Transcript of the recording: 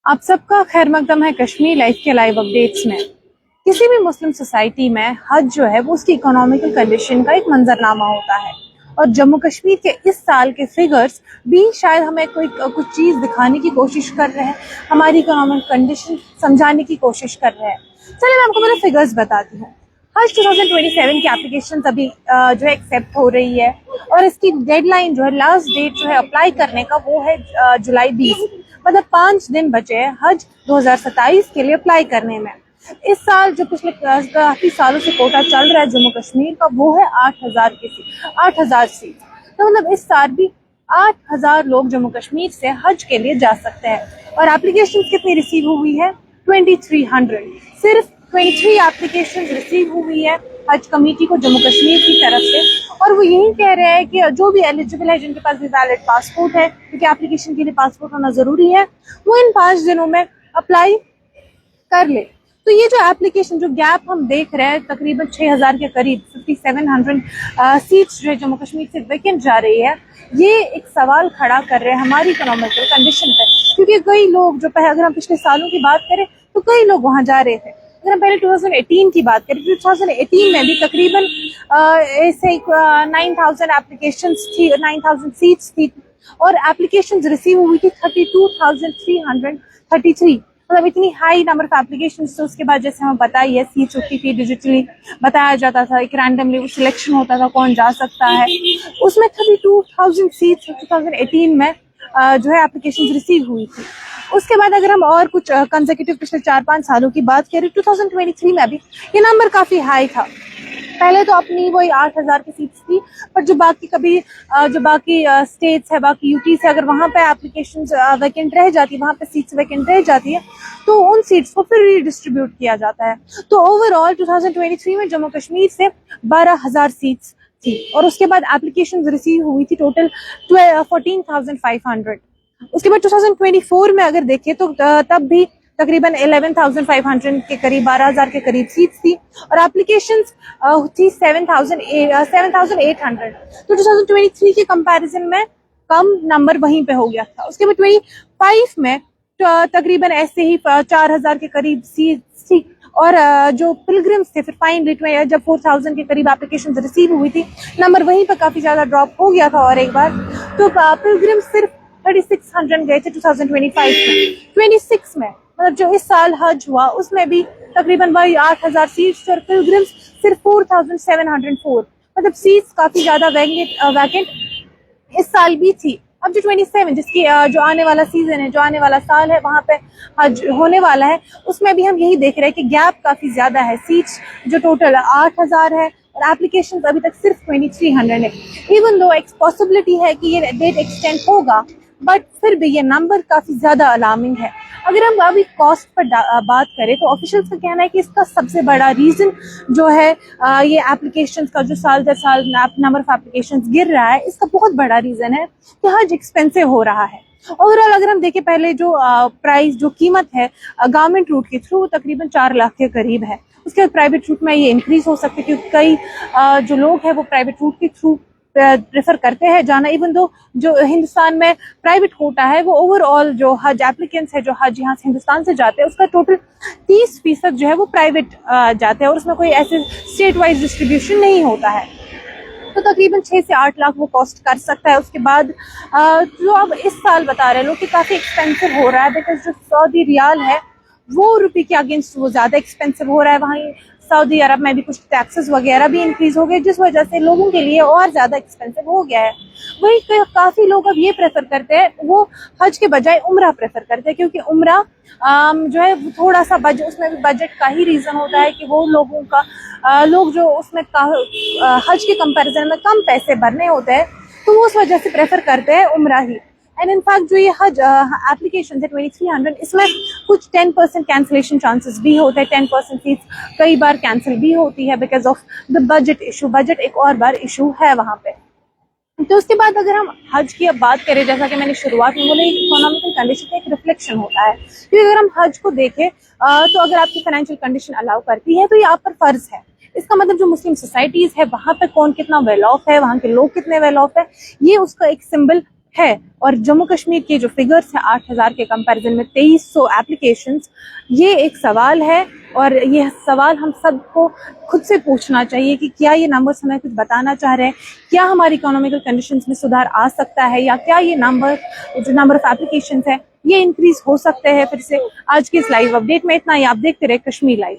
आप सबका खैर मकदम है कश्मीर लाइफ के लाइव अपडेट्स में। किसी भी मुस्लिम सोसाइटी में हज जो है वो उसकी इकोनॉमिकल कंडीशन का एक मंजरनामा होता है। और जम्मू कश्मीर के इस साल के फिगर्स भी शायद हमें कोई कुछ चीज दिखाने की कोशिश कर रहे हैं, हमारी इकोनॉमिक कंडीशन समझाने की कोशिश कर रहे हैं। चलिए मैं आपको मेरे फिगर्स बताती हूँ। हज 2027 की एप्लीकेशन अभी जो है एक्सेप्ट हो रही है और इसकी डेडलाइन जो है, लास्ट डेट जो है अप्लाई करने का, वो है जुलाई 20। मतलब 5 दिन बचे हैं हज 2027 के लिए अप्लाई करने में। इस साल जो पिछले काफी सालों से कोटा चल रहा है जम्मू कश्मीर का, वो है 8,000 सीट। तो मतलब इस साल भी 8,000 लोग जम्मू कश्मीर से हज के लिए जा सकते हैं। और एप्लीकेशन कितनी रिसीव हुई है? 2300। सिर्फ 23 एप्लीकेशन रिसीव हुई है हज कमेटी को जम्मू कश्मीर की तरफ से। और वो यही कह रहे हैं कि जो भी एलिजिबल है, जिनके पास भी वैलिड पासपोर्ट है, क्योंकि एप्लीकेशन के लिए पासपोर्ट होना जरूरी है, वो इन 5 दिनों में अप्लाई कर ले। तो ये जो एप्लीकेशन, जो गैप हम देख रहे हैं, तकरीबन 6,000 के करीब 5700 सीट्स जो है जम्मू कश्मीर से वैकेंट जा रही है, ये एक सवाल खड़ा कर रहे हैं हमारी इकोनॉमिकल कंडीशन पे। क्योंकि कई लोग जो अगर हम पिछले सालों की बात करें तो कई लोग वहां जा रहे थे। अगर हम पहले 2018 की बात करें, 2018 में भी तकरीबन ऐसे 9,000 एप्लीकेशन थी, 9,000 सीट्स थी और एप्लीकेशन रिसीव हुई थी 32,333। मतलब इतनी हाई नंबर ऑफ एप्लीकेशन। तो उसके बाद जैसे हमें पता ही है, सीट्स होती थी, डिजिटली बताया जाता था, एक रैंडमली सिलेक्शन होता था कौन जा सकता है। उसमें 32,000 सीट्स 2018 में जो है एप्लीकेशन रिसीव हुई थी। उसके बाद अगर हम और कुछ कंसेक्यूटिव पिछले 4-5 सालों की बात करें, 2023 में भी ये नंबर काफी हाई था। पहले तो अपनी वही 8,000 की सीट्स थी, पर जो बाकी स्टेट्स है, बाकी यूटी से, अगर वहां पे एप्लीकेशन वैकेंट रह जाती है, वहां पे सीट्स वैकेंट रह जाती है, तो उन सीट्स को फिर रीडिस्ट्रीब्यूट किया जाता है। तो ओवरऑल 2023 में जम्मू कश्मीर से 12,000 सीट्स थी और उसके बाद एप्लीकेशन रिसीव हुई थी टोटल 14,500। उसके बाद 2024 में अगर देखें तो तब भी तकरीबन 11,500 के करीब, 12,000 के करीब सीट्स थी और एप्लीकेशंस थी 7,800। तो 2023 के कंपैरिजन में कम नंबर वहीं पे हो गया था। उसके बाद 25 में तकरीबन ऐसे ही 4,000 के करीब सीट्स थी और जो पिलग्रिम्स थे, फिर फाइनली जब 4,000 के करीब एप्लीकेशन रिसीव हुई थी, नंबर वहीं पर काफी ज्यादा ड्रॉप हो गया था। और एक बार तो पिलग्रिम्स सिर्फ 3,600 गए थे 2025 में। 26 में मतलब जो इस साल हज हुआ, उसमें भी तकरीबन वही 8,000 सीट्स और पिलग्रिम्स सिर्फ 4,704। मतलब सीट्स काफी ज्यादा वैकेंट इस साल भी थी। अब जो 27 जिसकी जो आने वाला सीजन है, जो आने वाला साल है, वहां पे हज होने वाला है, उसमें भी हम यही देख रहे हैं कि गैप काफी ज्यादा है। सीट्स जो टोटल 8,000 है और एप्लीकेशन अभी तक सिर्फ 2,300 है। इवन दो एक पॉसिबिलिटी है कि ये डेट एक्सटेंड होगा, बट फिर भी ये नंबर काफी ज्यादा अलार्मिंग है। अगर हम अभी कॉस्ट पर बात करें तो ऑफिशियल्स का कहना है कि इसका सबसे बड़ा रीजन जो है ये एप्लीकेशंस का जो साल दर साल नंबर ऑफ एप्लीकेशंस गिर रहा है, इसका बहुत बड़ा रीजन है कि हज एक्सपेंसिव हो रहा है। ओवरऑल अगर हम देखें, पहले जो प्राइस, जो कीमत है गवर्नमेंट रूट के थ्रू, तकरीबन 4 लाख के करीब है। उसके बाद प्राइवेट रूट में ये इंक्रीज हो सकती है क्योंकि कई जो लोग हैं वो प्राइवेट रूट के थ्रू प्रेफर करते हैं जाना। इवन दो जो हिंदुस्तान में प्राइवेट कोटा है, वो ओवरऑल जो हज एप्लीकेंट्स है जो हज यहाँ से हिंदुस्तान से जाते हैं, उसका टोटल 30% जो है वो प्राइवेट जाते हैं और उसमें कोई ऐसे स्टेट वाइज डिस्ट्रीब्यूशन नहीं होता है। तो तकरीबन 6 से 8 लाख वो कॉस्ट कर सकता है। उसके बाद जो अब इस साल बता रहे लोग कि काफी एक्सपेंसिव हो रहा है, बिकॉज जो सऊदी रियाल है वो रुपये के अगेंस्ट वो ज्यादा एक्सपेंसिव हो रहा है। वहीं सऊदी अरब में भी कुछ टैक्सेस वगैरह भी इंक्रीज हो गए, जिस वजह से लोगों के लिए और ज्यादा एक्सपेंसिव हो गया है। वही काफी लोग अब ये प्रेफर करते हैं, वो हज के बजाय उम्रा प्रेफर करते हैं, क्योंकि उम्रा जो है थोड़ा सा बजट, उसमें भी बजट का ही रीजन होता है कि वो लोगों का लोग जो उसमें हज के कंपैरिजन में कम पैसे भरने होते हैं, तो वो उस वजह से प्रेफर करते हैं उम्रा ही। एंड इनफैक्ट जो ये हज एप्लीकेशन है 2,300, इसमें कुछ 10% कैंसिलेशन चांसेस भी होते हैं। 10% सीट्स कई बार कैंसिल भी होती है because of the budget issue. Budget एक और बार इशू है वहां पे। तो उसके बाद अगर हम हज की अब बात करें, जैसा कि मैंने शुरुआत में बोला, इकोनॉमिकल कंडीशन का एक रिफ्लेक्शन होता है। क्योंकि अगर हम हज को देखें तो अगर आपकी फाइनेंशियल कंडीशन अलाउ करती है तो ये आप पर फर्ज है। इसका मतलब जो मुस्लिम सोसाइटीज है वहां पे कौन कितना वेल ऑफ है, वहां के लोग कितने वेल ऑफ है, ये उसका एक सिंबल है। और जम्मू कश्मीर के जो फिगर्स है 8,000 के कंपैरिजन में 2300 एप्लीकेशंस, ये एक सवाल है और ये सवाल हम सबको खुद से पूछना चाहिए कि क्या ये नंबर्स हमें कुछ बताना चाह रहे हैं, क्या हमारी इकोनॉमिकल कंडीशंस में सुधार आ सकता है, या क्या ये नंबर ऑफ एप्लीकेशंस है ये इंक्रीज हो सकते हैं फिर से। आज के इस लाइव अपडेट में इतना ही। आप देखते रहे कश्मीर लाइव।